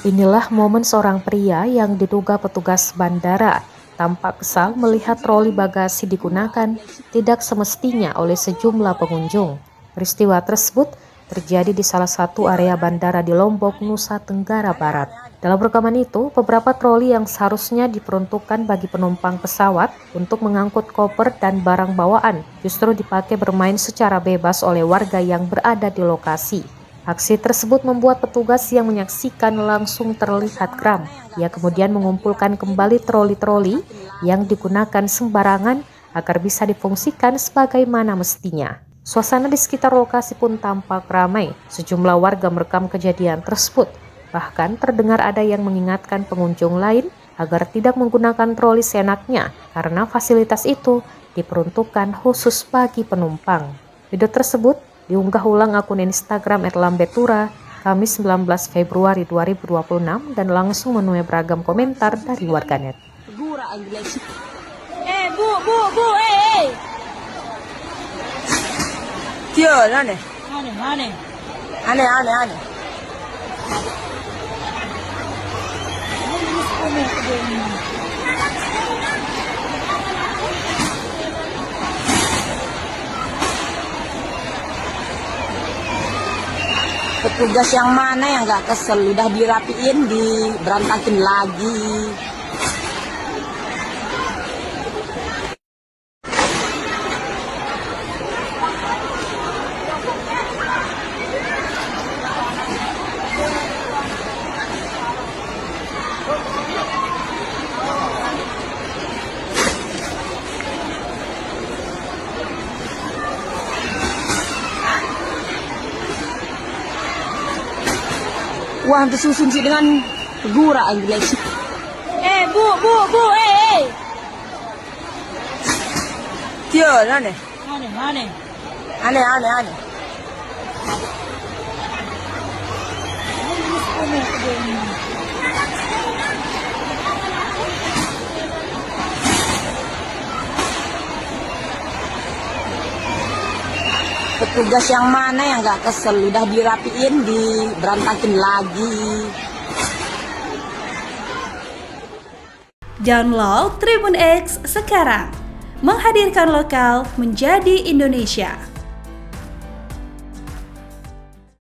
Inilah momen seorang pria yang diduga petugas bandara tampak kesal melihat troli bagasi digunakan tidak semestinya oleh sejumlah pengunjung. Peristiwa tersebut terjadi di salah satu area bandara di Lombok, Nusa Tenggara Barat. Dalam rekaman itu, beberapa troli yang seharusnya diperuntukkan bagi penumpang pesawat untuk mengangkut koper dan barang bawaan justru dipakai bermain secara bebas oleh warga yang berada di lokasi. Aksi tersebut membuat petugas yang menyaksikan langsung terlihat geram. Ia kemudian mengumpulkan kembali troli-troli yang digunakan sembarangan agar bisa difungsikan sebagaimana mestinya. Suasana di sekitar lokasi pun tampak ramai. Sejumlah warga merekam kejadian tersebut. Bahkan terdengar ada yang mengingatkan pengunjung lain agar tidak menggunakan troli seenaknya karena fasilitas itu diperuntukkan khusus bagi penumpang. Video tersebut diunggah ulang akun Instagram @lambetura Kamis 19 Februari 2026 dan langsung menuai beragam komentar dari warganet. Bu, Tio, aneh. aneh. Aneh. Petugas yang mana yang gak kesel, udah dirapiin, diberantakin lagi. Wah, disusun sih dengan gura Inggris. Bu, Tio, aneh. Aneh. Aneh. Petugas yang mana yang gak kesel, udah dirapiin, diberantakin lagi. Download Tribun X sekarang, menghadirkan lokal menjadi Indonesia.